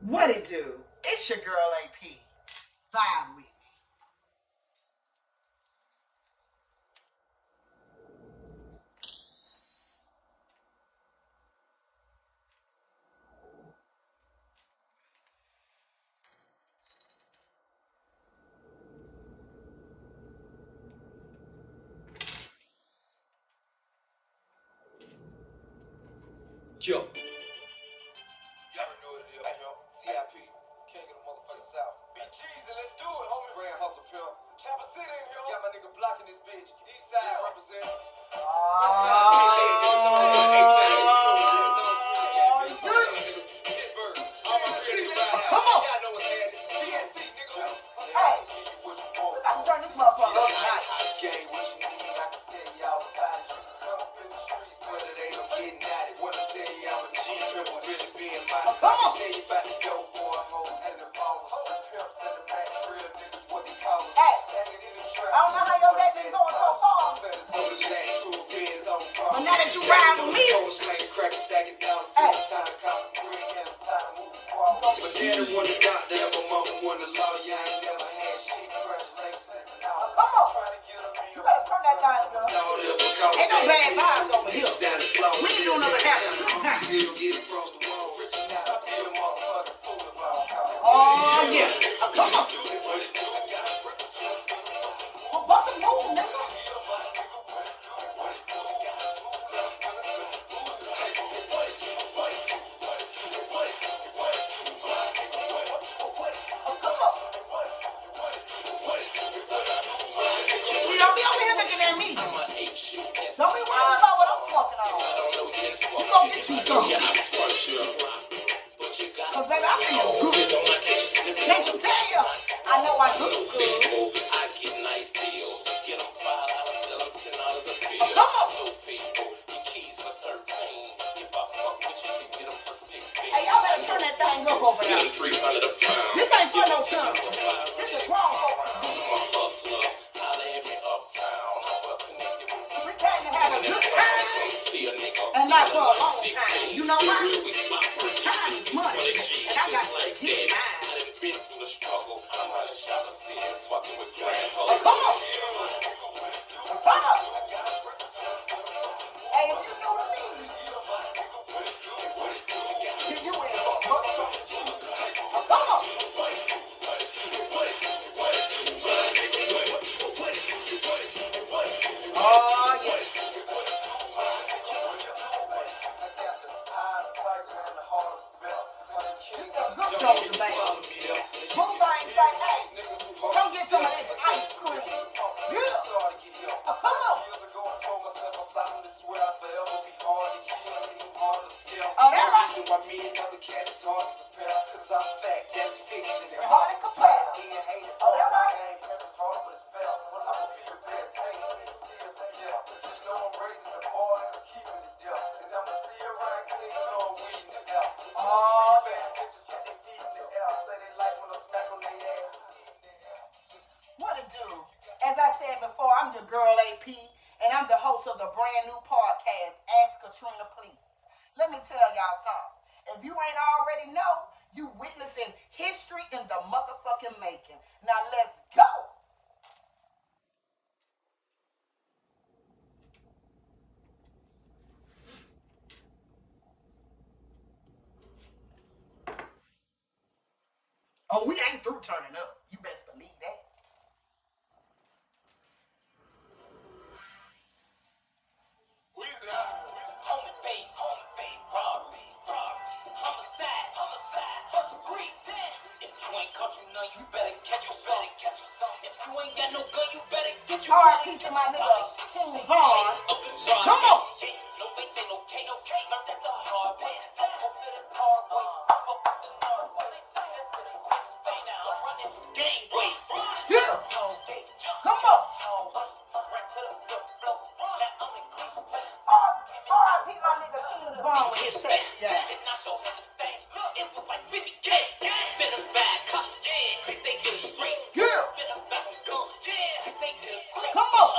What it do? It's your girl AP. Vibe with me. Yo. You already know what it is, yo. TIP, king of the motherfucking South. BG's and let's do it, homie. Grand Hustle Pimp. Chopper City in here. Got my nigga blocking this bitch. East side represent. Come on. Hey, I'm turning this motherfucker up tonight. I don't know how your day been going so far. But now that you ride with me, come on. You better turn that thing up. Ain't no bad vibes over here. We ain't doing nothing but having a good time. Oh, yeah. Come on. Well, bust a move, nigga. Don't be over here looking at me. Don't be worried about what I'm smoking on. You gonna get you some. Cause baby, I feel good. Can't you tell? I know I look good. Come on. Hey, y'all better turn that thing up over there. This ain't for no chum. This is grown folks. We came to have a good time and not for a long time. You know why? Because time is money. And I got to get mine. Oh, come on. Turn up. Hey, if you know what I mean, then you in for a buck. Oh, come on. Oh, yeah. This is a good dose, baby. Boomerang say, hey, come get some of this ice cream. Yeah. Oh, come on. Oh, that right. Hard to compare. Oh, that right. Oh, what it do? As I said before, I'm your girl AP, and I'm the host of the brand new podcast, Ask Katrina Please. Let me tell y'all something. If you ain't already know, you witnessing history in the motherfucking making. Now let's go. Oh, we ain't through turning up. You best believe that. R.I.P. to my nigga King Vaughn. Come on. Yeah. Come on. R.I.P. my nigga King Vaughn with his sex, yeah. Come on.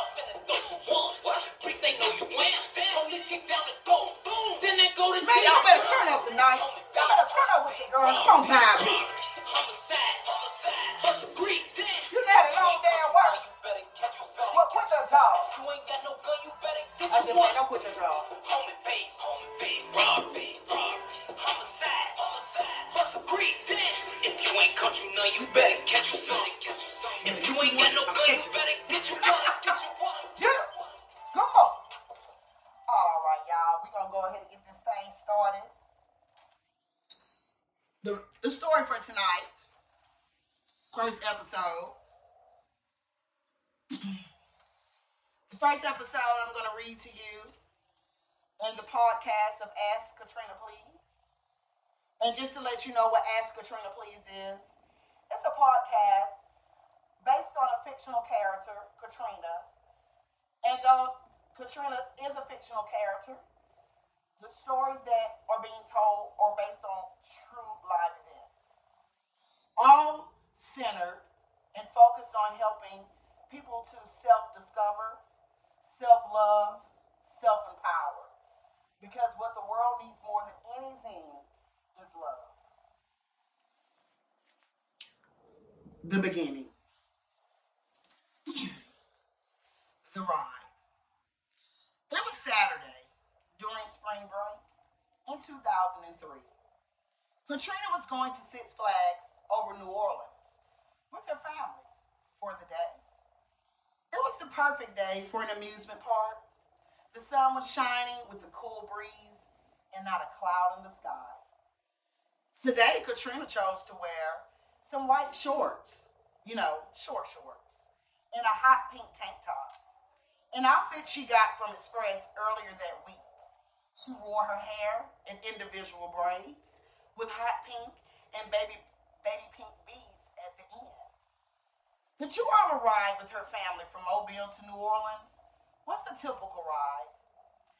Man, y'all better turn up tonight. Y'all better turn up with your Girl, come on, time, bitch. You had a long damn work. Well, quit the jaw. I just ain't don't quit your jaw. You better catch you some. If you ain't got no gun, you better get you one. Yeah, come on. All right, y'all. We're going to go ahead and get this thing started. The story for tonight, first episode. The first episode I'm going to read to you in the podcast of Ask Katrina Please. And just to let you know what Ask Katrina Please is, it's a podcast based on a fictional character, Katrina. And though Katrina is a fictional character, the stories that are being told are based on true live events. All centered and focused on helping people to self-discover, self-love, self-empower. Because what the world needs more than anything is love. The beginning. The ride. It was Saturday during spring break in 2003. Katrina was going to Six Flags over New Orleans with her family for the day. It was the perfect day for an amusement park. The sun was shining with a cool breeze and not a cloud in the sky. Today, Katrina chose to wear some white shorts, short shorts, and a hot pink tank top, an outfit she got from Express earlier that week. She wore her hair in individual braids with hot pink and baby pink beads at the end. The 2-hour ride with her family from Mobile to New Orleans was the typical ride.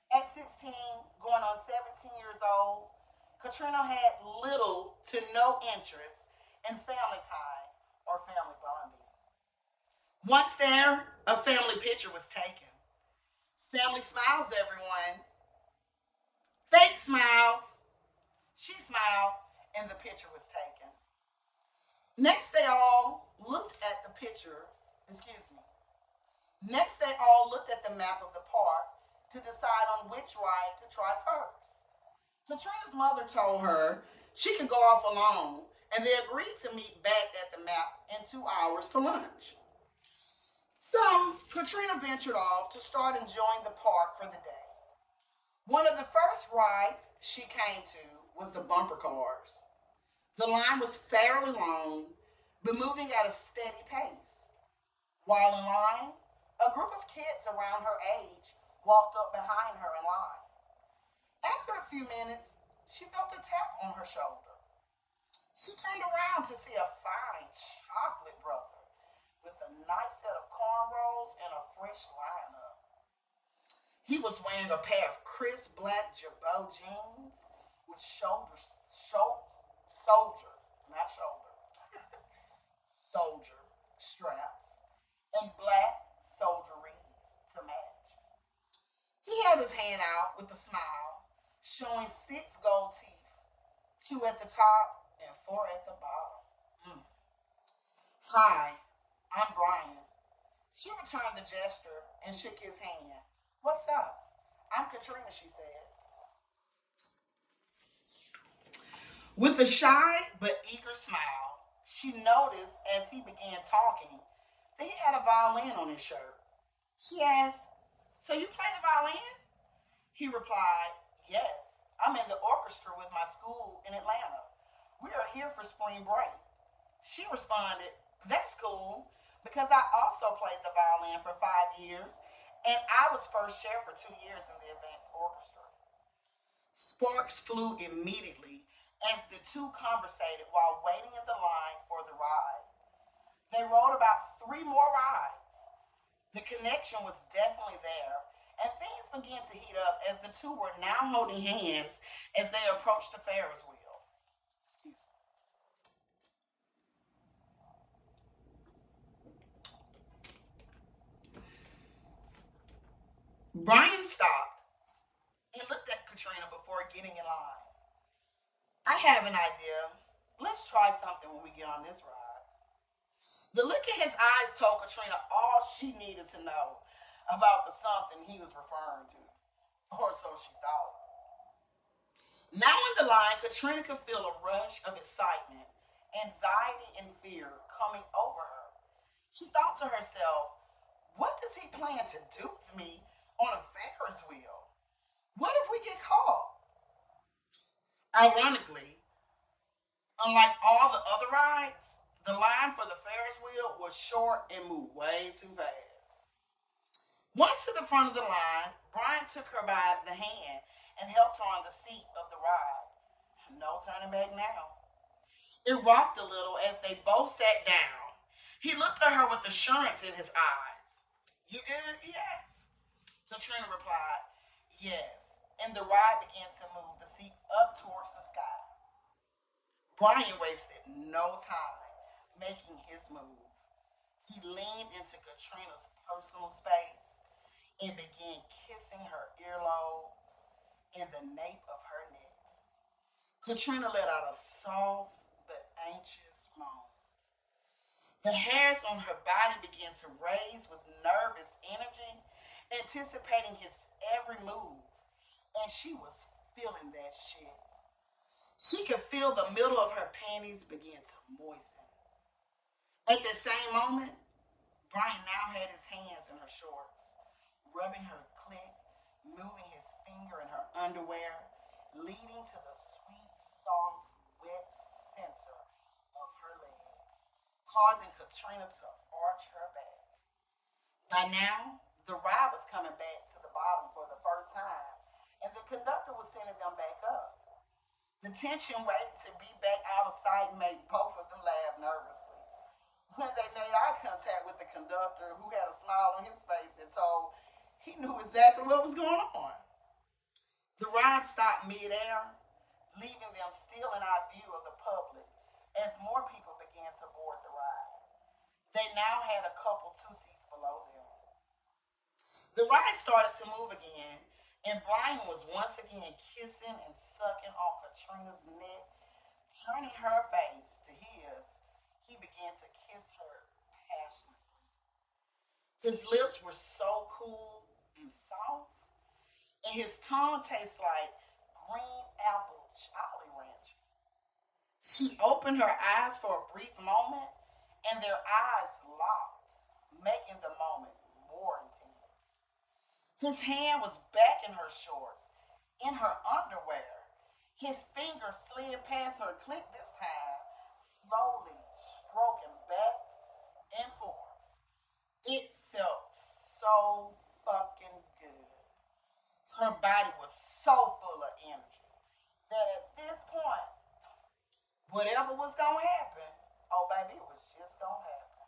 At 16, going on 17 years old, Katrina had little to no interest in family time or family bonding. Once there, a family picture was taken. Family smiles, everyone. Fake smiles. She smiled, and the picture was taken. Next, they all looked at the Next, they all looked at the map of the park to decide on which ride to try first. Katrina's mother told her she could go off alone, and they agreed to meet back at the map in 2 hours for lunch. So, Katrina ventured off to start enjoying the park for the day. One of the first rides she came to was the bumper cars. The line was fairly long, but moving at a steady pace. While in line, a group of kids around her age walked up behind her in line. After a few minutes, she felt a tap on her shoulder. She turned around to see a fine chocolate brother with a nice set of cornrows and a fresh lineup. He was wearing a pair of crisp black Jabot jeans with soldier straps and black soldieries to match. He held his hand out with a smile, showing 6 gold teeth, 2 at the top and 4 at the bottom. Hi, I'm Brian. She returned the gesture and shook his hand. What's up? I'm Katrina, she said. With a shy but eager smile, she noticed as he began talking that he had a violin on his shirt. She asked, "So you play the violin?" He replied, "Yes, I'm in the orchestra with my school in Atlanta. We are here for spring break." She responded, "That's cool, because I also played the violin for 5 years, and I was first chair for 2 years in the advanced orchestra." Sparks flew immediately as the two conversated while waiting in the line for the ride. They rode about 3 more rides. The connection was definitely there, and things began to heat up as the two were now holding hands as they approached the Ferris wheel. Excuse me. Brian stopped and looked at Katrina before getting in line. "I have an idea. Let's try something when we get on this ride. The look in his eyes told Katrina all she needed to know about the something he was referring to, or so she thought. Now in the line, Katrina could feel a rush of excitement, anxiety, and fear coming over her. She thought to herself, what does he plan to do with me on a Ferris wheel? What if we get caught? Ironically, unlike all the other rides, the line for the Ferris wheel was short and moved way too fast. Once to the front of the line, Brian took her by the hand and helped her on the seat of the ride. No turning back now. It rocked a little as they both sat down. He looked at her with assurance in his eyes. You good? He asked. Katrina replied, yes, and the ride began to move the seat up towards the sky. Brian wasted no time making his move. He leaned into Katrina's personal space and began kissing her earlobe and the nape of her neck. Katrina let out a soft but anxious moan. The hairs on her body began to raise with nervous energy, anticipating his every move, and she was feeling that shit. She could feel the middle of her panties begin to moisten. At the same moment, Brian now had his hands in her shorts, rubbing her clit, moving his finger in her underwear, leading to the sweet, soft, wet center of her legs, causing Katrina to arch her back. By now, the ride was coming back to the bottom for the first time, and the conductor was sending them back up. The tension waiting to be back out of sight made both of them laugh nervously. When they made eye contact with the conductor, who had a smile on his face that told he knew exactly what was going on. The ride stopped mid-air, leaving them still in our view of the public as more people began to board the ride. They now had a couple 2 seats below them. The ride started to move again, and Brian was once again kissing and sucking on Katrina's neck. Turning her face to his, he began to kiss her passionately. His lips were so cool and soft, and his tongue tastes like green apple Jolly Rancher. She opened her eyes for a brief moment, and their eyes locked, making the moment more intense. His hand was back in her shorts, in her underwear. His fingers slid past her clit this time, slowly stroking back and forth. It felt so fucking good. Her body was so full of energy that at this point, whatever was going to happen, oh baby, it was just going to happen.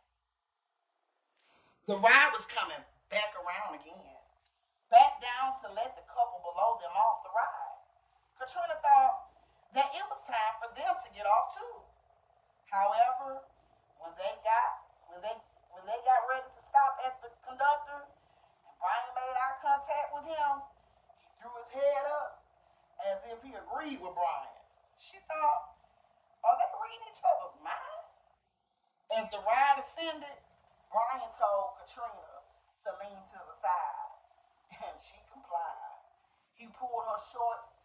The ride was coming back around again, back down to let the couple below them off the ride. Katrina thought that it was time for them to get off too. However, when they got ready to stop at the conductor, and Brian made eye contact with him, he threw his head up as if he agreed with Brian. She thought, are they reading each other's mind? As the ride ascended, Brian told Katrina to lean to the side, and she complied. He pulled her shorts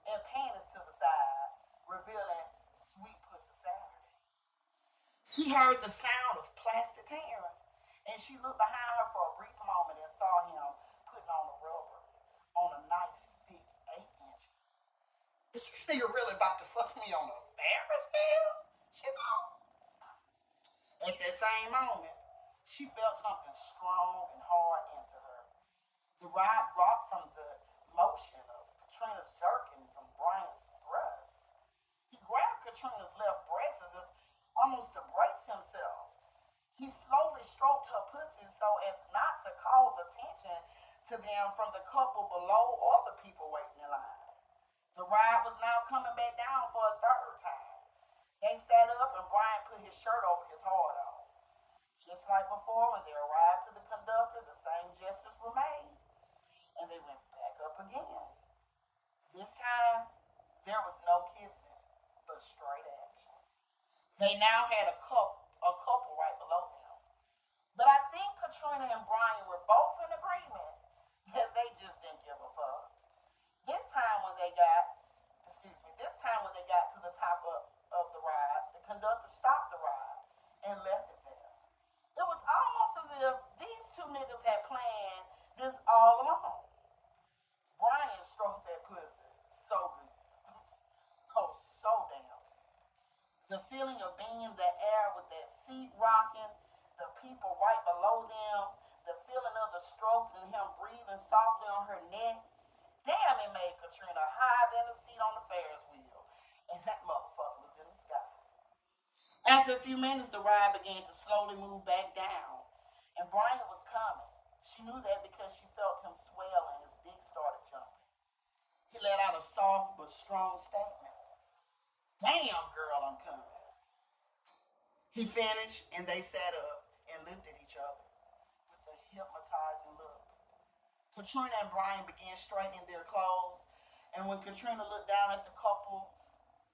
and panties to the side, revealing Sweet Pussy Saturday. She heard the sound of plastic tearing, and she looked behind her for a brief moment and saw him putting on the rubber on a nice thick 8 inches. Is this nigga really about to fuck me on a Ferris wheel? She thought. At that same moment, she felt something strong and hard into her. The ride rocked from the motion of Katrina's jerking from Brian's thrust. He grabbed Katrina's left breast as if almost to brace himself. He slowly stroked her pussy so as not to cause attention to them from the couple below or the people waiting in line. The ride was now coming back down for a third time. They sat up and Brian put his shirt over his hard on. Just like before, when they arrived to the conductor, the same gestures were made, and they went back up again. This time, there was no kissing, but straight action. They now had a couple right below them. But I think Katrina and Brian were both in agreement that they just didn't give a fuck. This time when they got, to the top of the ride, the conductor stopped the ride and left it there. It was almost as if these two niggas had planned this all along. Brian stroked that pussy so good. Oh, so damn good. The feeling of being in the air with that seat rocking, the people right below them, the feeling of the strokes and him breathing softly on her neck. Damn, it made Katrina higher than a seat on the Ferris wheel. And that motherfucker was in the sky. After a few minutes, the ride began to slowly move back down. And Brian was coming. She knew that because she felt him swell and his dick started jumping. He let out a soft but strong statement. Damn, girl, I'm coming. He finished and they sat up and looked at each other with a hypnotizing look. Katrina and Brian began straightening their clothes, and when Katrina looked down at the couple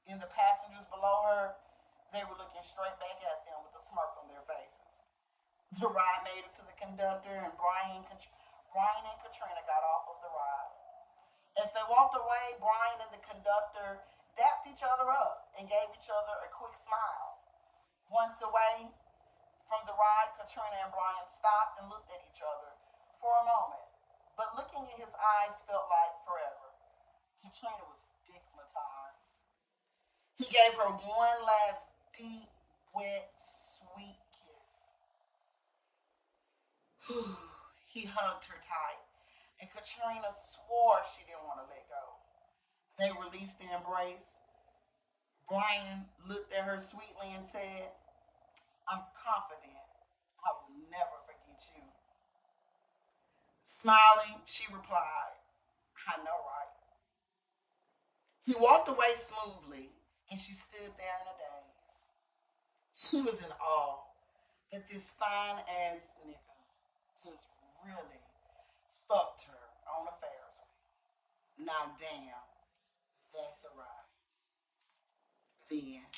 in the passengers below her, they were looking straight back at them with a smirk on their faces. The ride made it to the conductor, and Brian and Katrina got off of the ride. As they walked away, Brian and the conductor dapped each other up and gave each other a quick smile. Once away from the ride, Katrina and Brian stopped and looked at each other for a moment. But looking in his eyes felt like forever. Katrina was stigmatized. He gave her one last deep, wet, sweet kiss. He hugged her tight, and Katrina swore she didn't want to let go. They released the embrace. Brian looked at her sweetly and said, I'm confident I will never forget you. Smiling, she replied, I know, right? He walked away smoothly, and she stood there in a daze. She was in awe that this fine-ass nigga just really fucked her on a Ferris wheel. Now, damn, that's a ride. The end.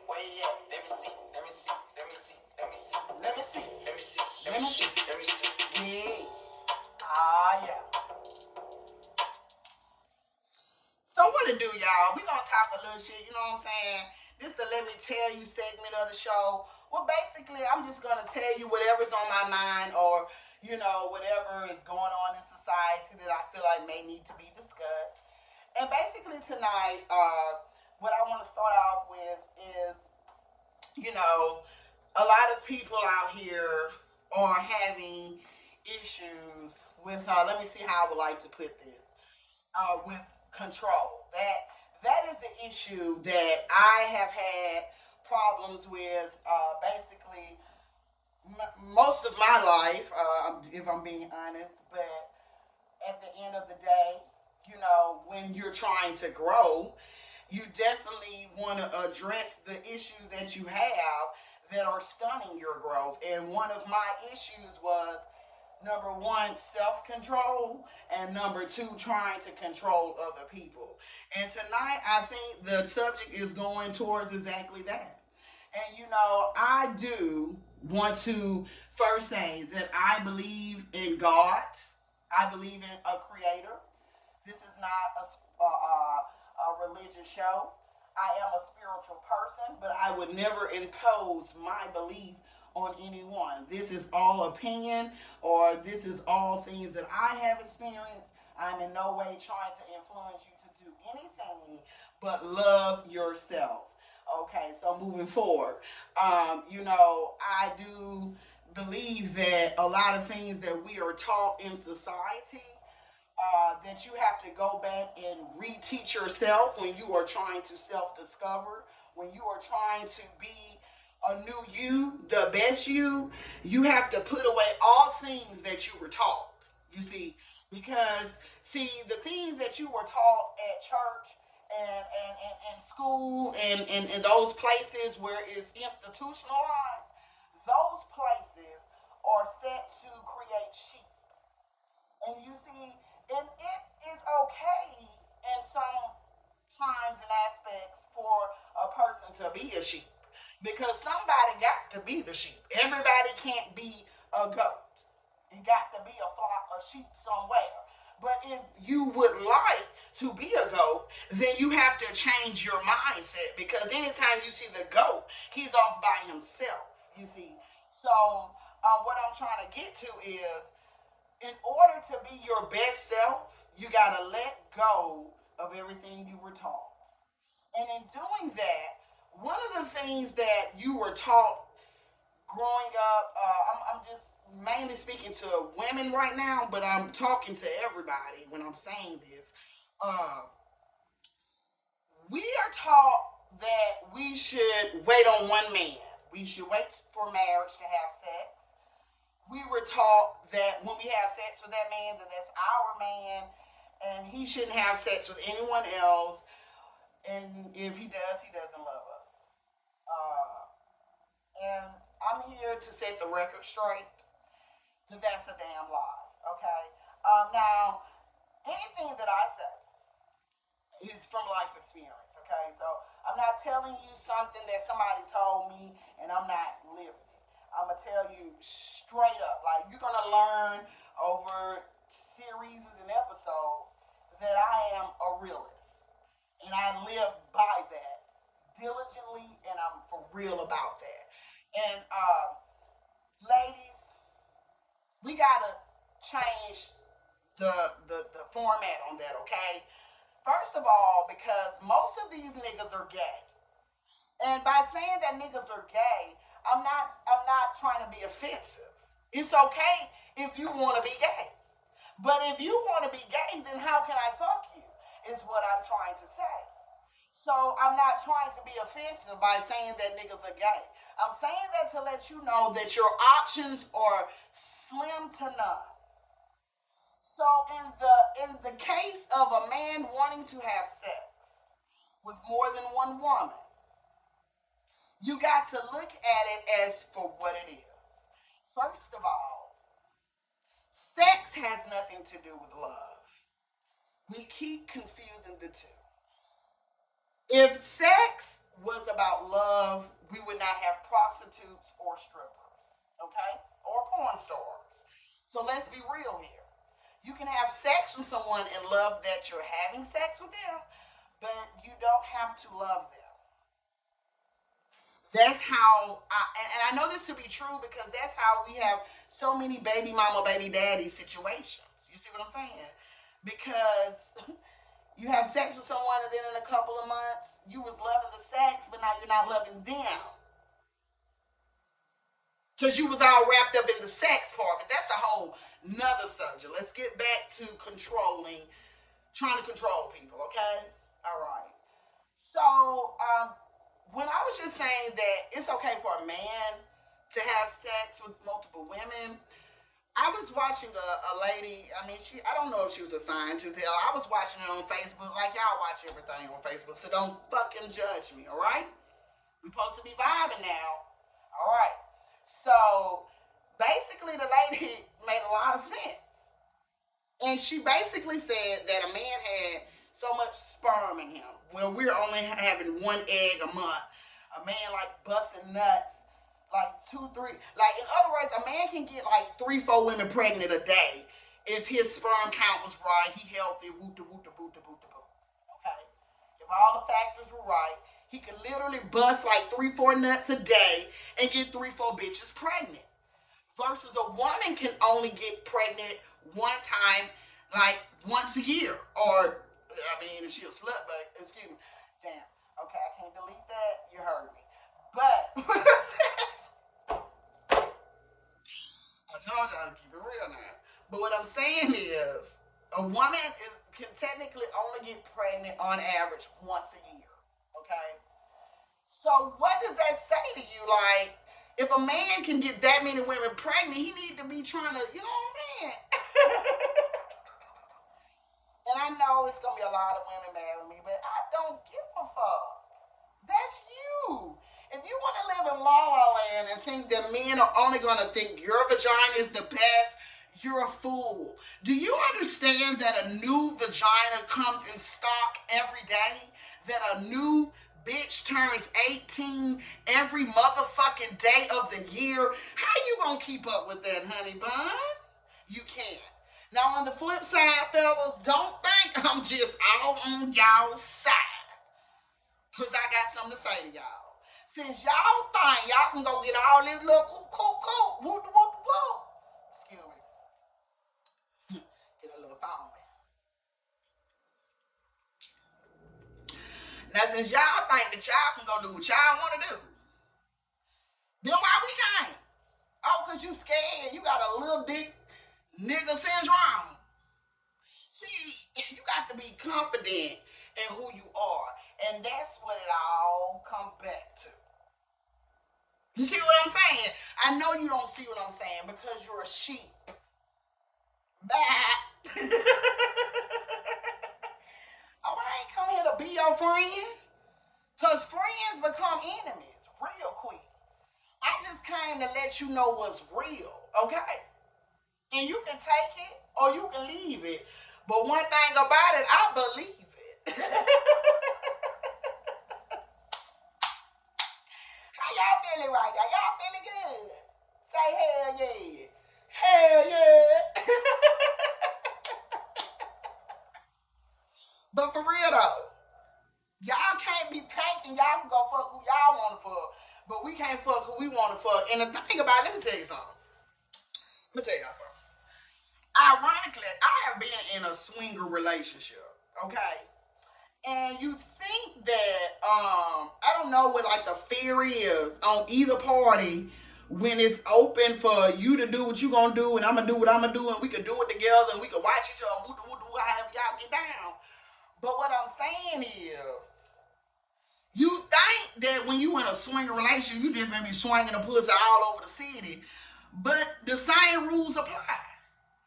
Where you at? talk a little shit, you know what I'm saying? This the Let Me Tell You segment of the show. Well, basically, I'm just going to tell you whatever's on my mind or, whatever is going on in society that I feel like may need to be discussed. And basically tonight, what I want to start off with is, a lot of people out here are having issues with, let me see how I would like to put this, with control. That is the issue that I have had problems with, basically, most of my life, if I'm being honest. But at the end of the day, when you're trying to grow, you definitely want to address the issues that you have that are stunning your growth. And one of my issues was, number one, self-control, and number two, trying to control other people. And tonight, I think the subject is going towards exactly that. And, I do want to first say that I believe in God. I believe in a creator. This is not a religious show. I am a spiritual person, but I would never impose my belief on anyone. This is all opinion, or this is all things that I have experienced. I'm in no way trying to influence you to do anything but love yourself. Okay, so moving forward, I do believe that a lot of things that we are taught in society, that you have to go back and reteach yourself when you are trying to self-discover, when you are trying to be a new you, the best you have to put away all things that you were taught, you see, because, the things that you were taught at church and school and those places where it's institutionalized, those places are set to create sheep. And you see, and it is okay in some times and aspects for a person to be a sheep, because somebody got to be the sheep. Everybody can't be a goat. It got to be a flock of sheep somewhere. But if you would like to be a goat, then you have to change your mindset, because anytime you see the goat, he's off by himself, you see. So what I'm trying to get to is, in order to be your best self, you got to let go of everything you were taught. And in doing that, one of the things that you were taught growing up, I'm just mainly speaking to women right now, but I'm talking to everybody when I'm saying this. We are taught that we should wait on one man. We should wait for marriage to have sex. We were taught that when we have sex with that man, that's our man, and he shouldn't have sex with anyone else. And if he does, he doesn't love us. And I'm here to set the record straight that that's a damn lie. Okay. Now, anything that I say is from life experience. Okay. So I'm not telling you something that somebody told me and I'm not living it. I'm going to tell you straight up, like, you're going to learn over series and episodes that I am a realist. And I live by that diligently, and I'm for real about that. And, ladies, we got to change the format on that, okay? First of all, because most of these niggas are gay. And by saying that niggas are gay, I'm not trying to be offensive. It's okay if you want to be gay. But if you want to be gay, then how can I fuck you? Is what I'm trying to say. So I'm not trying to be offensive by saying that niggas are gay. I'm saying that to let you know that your options are slim to none. So in the case of a man wanting to have sex with more than one woman, you got to look at it as for what it is. First of all, sex has nothing to do with love. We keep confusing the two. If sex was about love, we would not have prostitutes or strippers, okay? Or porn stars. So let's be real here. You can have sex with someone and love that you're having sex with them, but you don't have to love them. That's how, and I know this to be true because that's how we have so many baby mama, baby daddy situations. You see what I'm saying? Because you have sex with someone and then in a couple of months, you was loving the sex, but now you're not loving them. Because you was all wrapped up in the sex part, but that's a whole nother subject. Let's get back to trying to control people, okay? All right. So, when I was just saying that it's okay for a man to have sex with multiple women, I was watching a lady, I don't know if she was a scientist, hell, I was watching it on Facebook, like y'all watch everything on Facebook, so don't fucking judge me, all right? We supposed to be vibing now, all right? So, basically the lady made a lot of sense. And she basically said that a man had so much sperm in him. Well, we're only having one egg a month. A man like busting nuts, like 2, 3. Like, in other words, a man can get like 3, 4 women pregnant a day if his sperm count was right. He healthy, woo-da-woo-da-boo-da-boo-da-boo. Okay? If all the factors were right, he could literally bust like 3, 4 nuts a day and get 3, 4 bitches pregnant. Versus a woman can only get pregnant one time, like once a year. Or, if she's a slut, but, excuse me. Damn. Okay, I can't delete that. You heard me. But, I told y'all to keep it real now. But what I'm saying is, a woman can technically only get pregnant on average once a year. Okay? So what does that say to you? Like, if a man can get that many women pregnant, he need to be trying to, you know what I'm saying? And I know it's going to be a lot of women mad with me, but I don't give a fuck. That's you. If you want to live in La La Land and think that men are only going to think your vagina is the best, you're a fool. Do you understand that a new vagina comes in stock every day? That a new bitch turns 18 every motherfucking day of the year? How you gonna keep up with that, honey bun? You can't. Now, on the flip side, fellas, don't think I'm just all on y'all's side. Because I got something to say to y'all. Since y'all think y'all can go get all this little cool, woo. Excuse me. Get a little phone. Now, since y'all think that y'all can go do what y'all want to do, then why we can't? Oh, because you scared. You got a little dick nigga syndrome. See, you got to be confident in who you are. And that's what it all comes back to. You see what I'm saying? I know you don't see what I'm saying because you're a sheep. Bah. Oh, I ain't come here to be your friend. Because friends become enemies real quick. I just came to let you know what's real, okay? And you can take it or you can leave it. But one thing about it, I believe it. How y'all feeling right now? Y'all feeling good? Say hell yeah. Hell yeah. But for real though, y'all can't be thinking y'all can go fuck who y'all want to fuck, but we can't fuck who we want to fuck. And the thing about it, let me tell you something. Ironically, I have been in a swinger relationship, okay? And you think that, I don't know what like the fear is on either party when it's open for you to do what you gonna do and I'm gonna do what I'm gonna do and we can do it together and we can watch each other, however y'all get down. But what I'm saying is, you think that when you in a swinger relationship, you just gonna be swinging a pussy all over the city, but the same rules apply.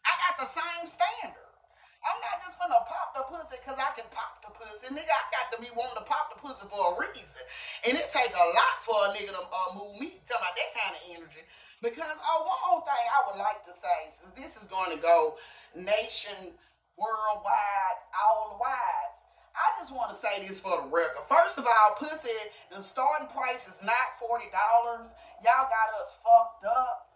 I got the same standard. I'm not just gonna pop the pussy because I can pop the pussy. Nigga, I got to be wanting to pop the pussy for a reason. And it take a lot for a nigga to move me, tell about that kind of energy. Because, one more thing I would like to say, since this is going to go nation, worldwide, all the wides, I just want to say this for the record. First of all, pussy, the starting price is not $40. Y'all got us fucked up.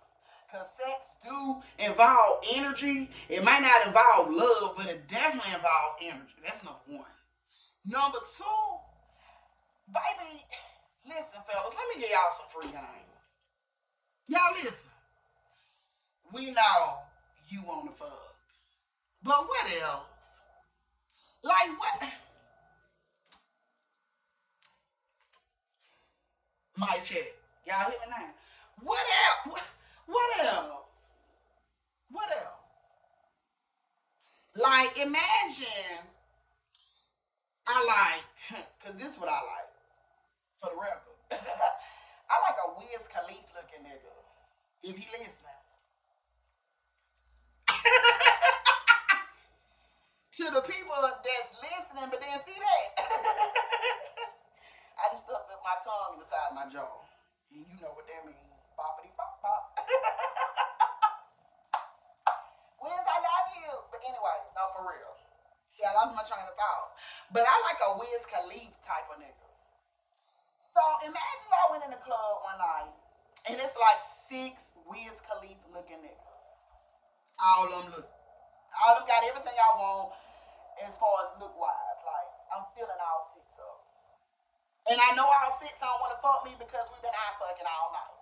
Because sex do involve energy. It might not involve love, but it definitely involves energy. That's number one. Number two, baby, listen, fellas, let me give y'all some free game. Y'all listen. We know you want to fuck. But what else? Like what? My check. Y'all hear me now? What else? What else? What else? Like imagine I like, cause this is what I like. For the record. I like a Wiz Khalifa looking nigga. If he listening. To the people that's listening, but didn't see that. I just stuck my tongue inside my jaw. And you know what that means. Boppity bop bop. Wiz, I love you. But anyway, no, for real. See, I lost my train of thought. But I like a Wiz Khalifa type of nigga. So imagine I went in the club one night and it's like 6 Wiz Khalifa looking niggas. All of them got everything I want as far as look wise. Like I'm feeling all 6 of them. And I know all 6 don't want to fuck me because we've been out fucking all night.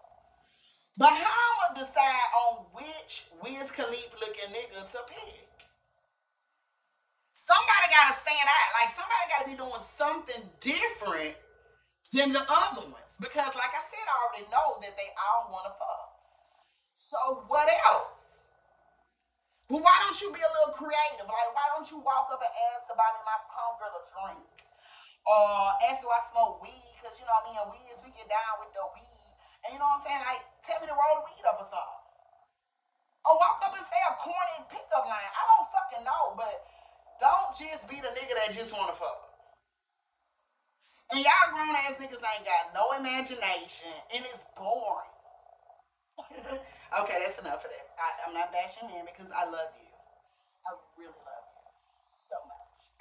But how I'm gonna decide on which Wiz Khalifa looking nigga to pick? Somebody gotta stand out. Like somebody gotta be doing something different than the other ones. Because like I said, I already know that they all want to fuck. So what else? Well, why don't you be a little creative? Like, why don't you walk up and ask to buy me my homegirl a drink? Or ask do I smoke weed? Because, you know what I mean, weeds, we get down with the weed. And you know what I'm saying? Like, tell me to roll the weed up or something. Or walk up and say a corny pickup line. I don't fucking know, but don't just be the nigga that just want to fuck. And y'all grown ass niggas ain't got no imagination, and it's boring. Okay, that's enough of that. I'm not bashing men because I love you. I really love you so much.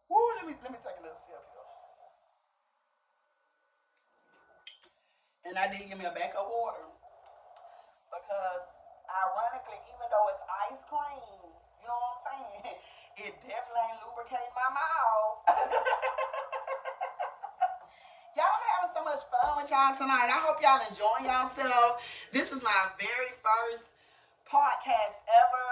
Woo, let me take a little sip here. And I did give me a backup water because, ironically, even though it's ice cream, you know what I'm saying? It definitely ain't lubricating my mouth. Y'all, I'm having so much fun with y'all tonight. I hope y'all enjoying yourself. This is my very first podcast ever.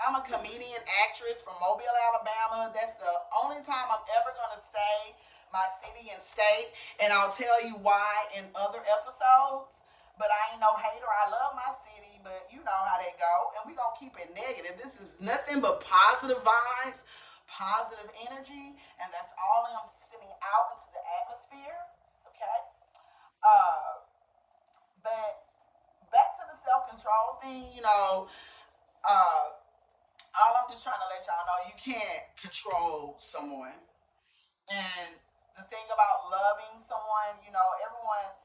I'm a comedian actress from Mobile, Alabama. That's the only time I'm ever going to say my city and state. And I'll tell you why in other episodes. But I ain't no hater. I love my city, but you know how they go. And we're going to keep it negative. This is nothing but positive vibes, positive energy. And that's all I'm sending out into the atmosphere. Okay? But back to the self-control thing, you know, all I'm just trying to let y'all know, you can't control someone. And the thing about loving someone, you know, everyone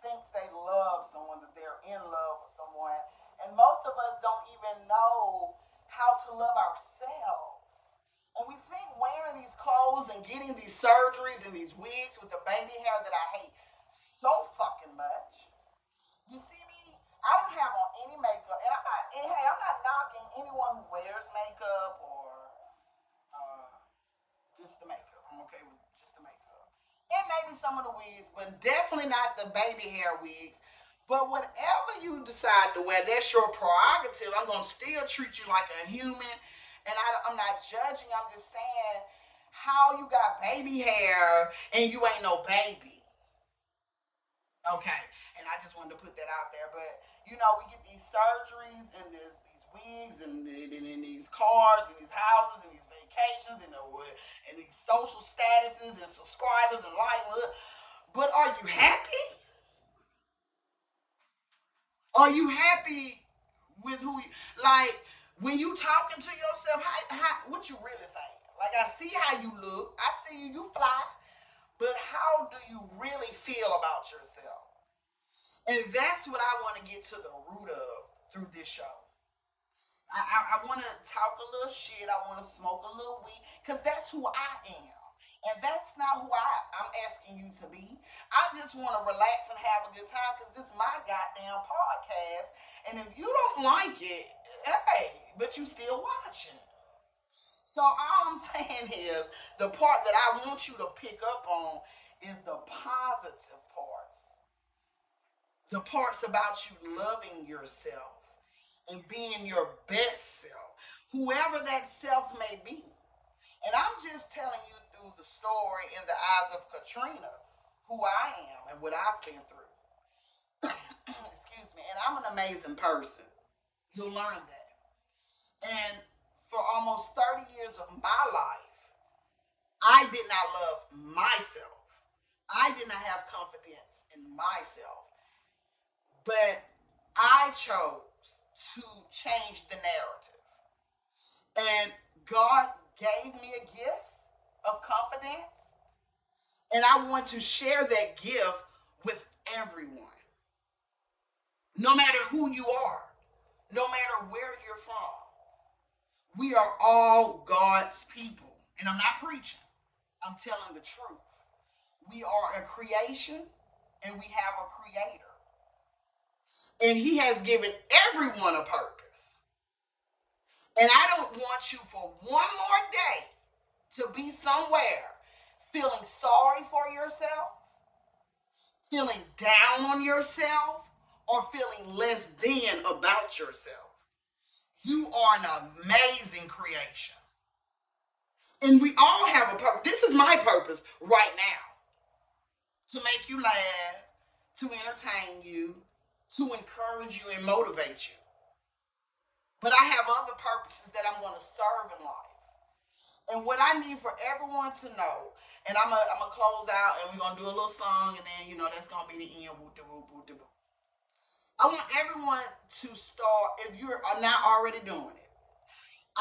thinks they love someone, that they're in love with someone. And most of us don't even know how to love ourselves. And we think wearing these clothes and getting these surgeries and these wigs with the baby hair that I hate so fucking much. You see me? I don't have on any makeup. And I'm not knocking anyone who wears makeup or just the makeup. I'm okay with just the makeup. And maybe some of the wigs, but definitely not the baby hair wigs. But whatever you decide to wear, that's your prerogative. I'm going to still treat you like a human. And I'm not judging. I'm just saying how you got baby hair and you ain't no baby. Okay. And I just wanted to put that out there. But, you know, we get these surgeries and these wigs and these cars and these houses and these vacations and these social statuses and subscribers and likes. But are you happy? Are you happy with who you, like, when you talking to yourself, what you really saying? Like, I see how you look. I see you fly. But how do you really feel about yourself? And that's what I want to get to the root of through this show. I want to talk a little shit. I want to smoke a little weed. Because that's who I am. And that's not who I'm asking you to be. I just want to relax and have a good time because this is my goddamn podcast. And if you don't like it, hey, but you still watching. So all I'm saying is the part that I want you to pick up on is the positive parts. The parts about you loving yourself and being your best self, whoever that self may be. And I'm just telling you through the story in the eyes of Katrina, who I am and what I've been through. Excuse me. And I'm an amazing person. You'll learn that. And for almost 30 years of my life, I did not love myself. I did not have confidence in myself. But I chose to change the narrative. And God gave me a gift of confidence. And I want to share that gift with everyone. No matter who you are, no matter where you're from. We are all God's people. And I'm not preaching. I'm telling the truth. We are a creation and we have a creator. And he has given everyone a purpose. And I don't want you for one more day to be somewhere feeling sorry for yourself, feeling down on yourself, or feeling less than about yourself. You are an amazing creation. And we all have a purpose. This is my purpose right now. To make you laugh, to entertain you, to encourage you and motivate you. But I have other purposes that I'm going to serve in life. And what I need for everyone to know, and I'm gonna close out and we're going to do a little song and then, that's going to be the end. I want everyone to start, if you're not already doing it,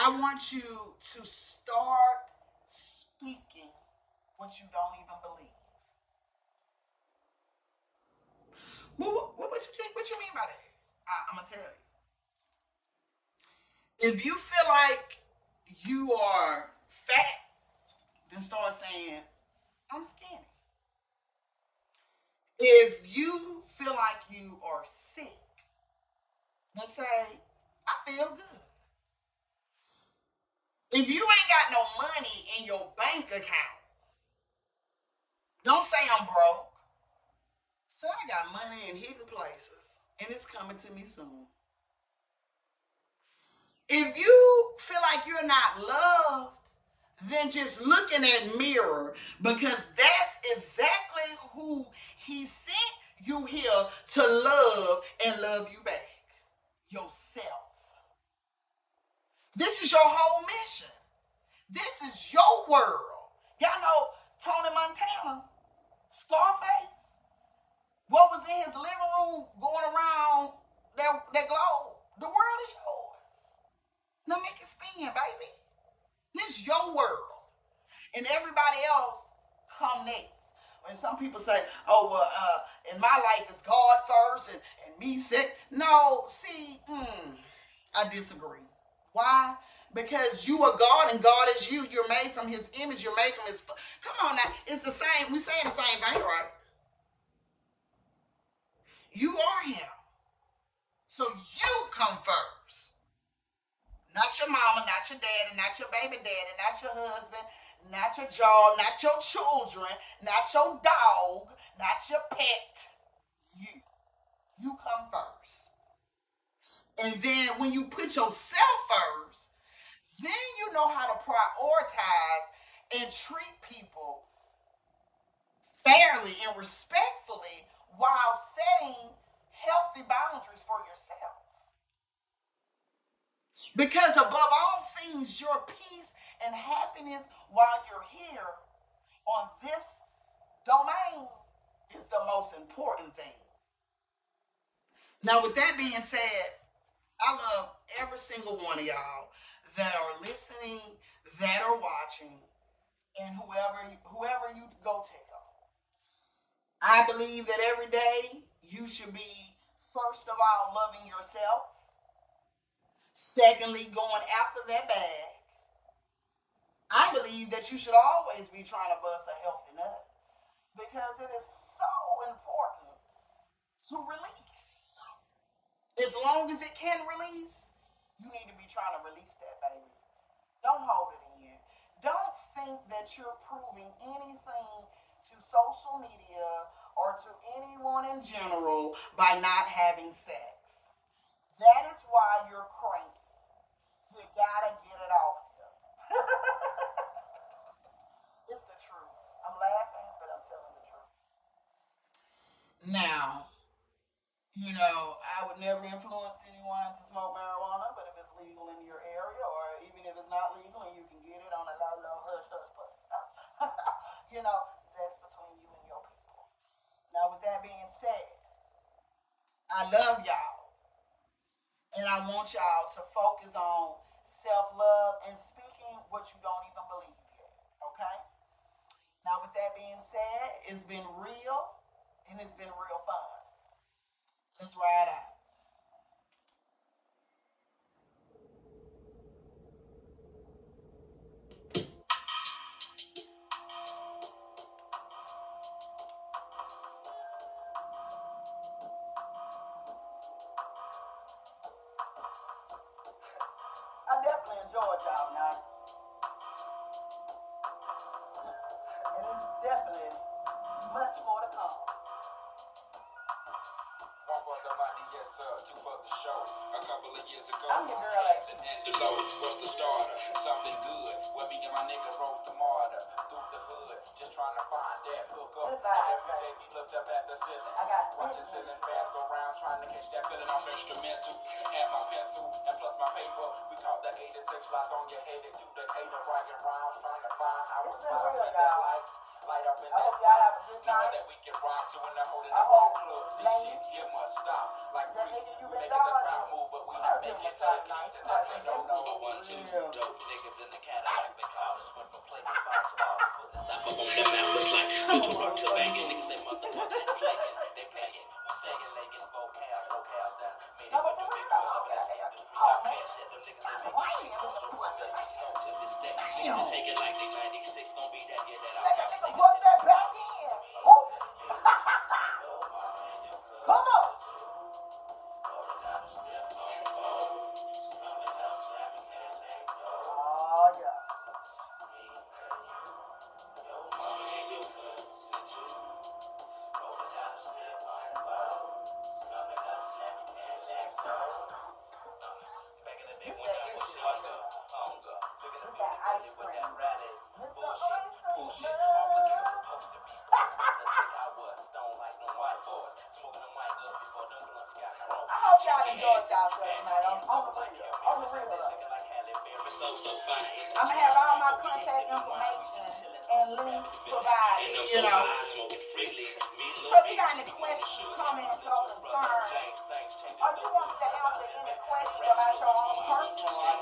I want you to start speaking what you don't even believe. What you mean by that? I'm going to tell you. If you feel like you are fat, then start saying, I'm skinny. If you feel like you are sick, then say, I feel good. If you ain't got no money in your bank account, don't say I'm broke. Say I got money in hidden places and it's coming to me soon. If you feel like you're not loved, then just look in that mirror, because that's exactly who he sent you here to love and love you back. Yourself. This is your whole mission. This is your world. Y'all know Tony Montana, Scarface, what was in his living room going around that globe? The world is yours. Now make it spin, baby. This is your world. And everybody else come next. When some people say, in my life it's God first and me second. No, see, I disagree. Why? Because you are God and God is you. You're made from his image. You're made from his... Come on now. It's the same. We're saying the same thing, right? You are him. So you come first. Not your mama, not your daddy, not your baby daddy, not your husband, not your job, not your children, not your dog, not your pet. You come first. And then when you put yourself first, then you know how to prioritize and treat people fairly and respectfully while setting healthy boundaries for yourself. Because above all things, your peace and happiness while you're here on this domain is the most important thing. Now, with that being said, I love every single one of y'all that are listening, that are watching, and whoever you go tell. I believe that every day you should be, first of all, loving yourself. Secondly, going after that bag. I believe that you should always be trying to bust a healthy nut, because it is so important to release. As long as it can release, You need to be trying to release that, baby. Don't hold it in. Don't think that you're proving anything to social media or to anyone in general by not having sex. That is why you're cranky. You gotta get it off you. It's the truth. I'm laughing, but I'm telling the truth. Now, I would never influence anyone to smoke marijuana, but if it's legal in your area, or even if it's not legal and you can get it on a low, hush, hush, that's between you and your people. Now, with that being said, I love y'all, and I want y'all to focus on self-love and speaking what you don't even believe yet, okay? Now, with that being said, it's been real, and it's been real fun. Let's ride out. I definitely enjoyed y'all tonight. And it's definitely much more to come. One for the money, yes sir, two for the show. A couple of years ago, I'm your girl, I had the low. What's the starter? Something good. Where me and my nigga rode the martyr through the hood, just trying to find that hook up. Every day we looked up at the ceiling, watching ceiling fans go round, trying to catch that feeling. I'm instrumental, had my pencil and plus my paper. We caught the 86 block on your head to the cater, rocking rounds, trying to find our spot in that lights. Light up in that spot. Knowing that we can rock, doing the holding the whole club. This shit here must stop. Like we making the crowd move, but we not making it shit. And that's a no-no. I want two dope niggas in the Cadillac, they call us. Went from playing box balls. Put this up on the map. It's like neutral rock to banging. Niggas say motherfucking playing. They paying. We staying, legging, vocals done. Made it with the big boys up in this industry. I can't shit them niggas that make it. Also, to this day. Niggas take it like they 96 gon' be that year that I Let that nigga bust that back in. Oh. Come on. Oh, yeah. back in the day when I was younger. Look at the video with that rat is bullshit. Off like it was supposed to be. The chick I was, don't like no white boys. Smoking them white girls before the blunts got cold. I hope y'all enjoyed y'all tonight on the real. On the real. Looking like Halle Berry, so fine. I'm gonna have all my contact information and links provided, Smoking freely. So if you got any questions, comments, or concerns, or you want me to answer any questions about your own personal life,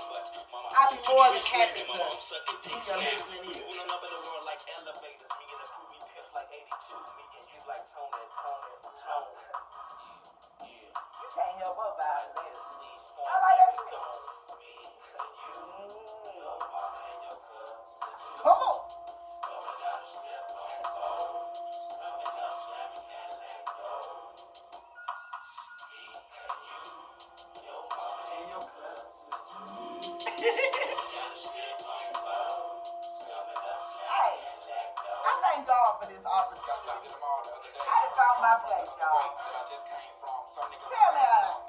I'd be more than happy to be a listening ear. Moving up in the world like elevators. Me and the crew, we piff like 82. Me and you like Tony. Yeah. You can't help but vibe to this. I like that shit. Come on. Hey, I thank God for this opportunity. I done found my place, y'all. Tell me how.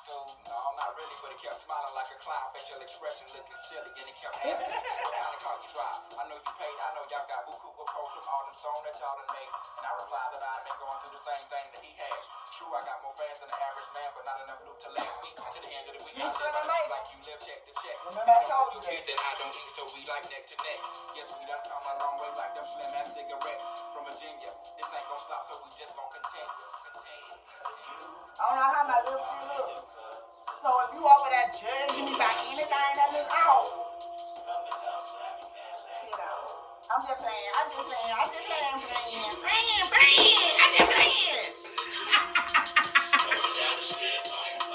No, I'm not really, but it kept smiling like a clown. Facial expression looking silly, and it kept asking me, what kind of car you drive? I know you paid, I know y'all got buku quotes from all them songs that y'all done made. And I replied that I've been going through the same thing that he has. True, I got more fans than the average man, but not enough loot to last me. To the end of the week, I still gotta keep like you live check to check. Remember I told you that I don't eat, so we like neck to neck. Yes, we done come a long way like them slim ass cigarettes from Virginia. This ain't gonna stop, so we just gonna continue. I don't know how my lips still look. So if you over there judging me by anything that look off, sit down. I'm just playing. I just playing. I just playing.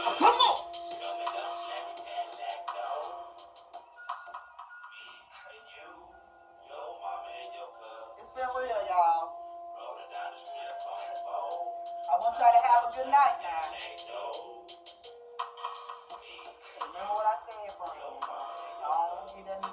Oh, come on. It's been real, y'all. I want y'all to have a good night now. Remember what I said, friend. Don't get us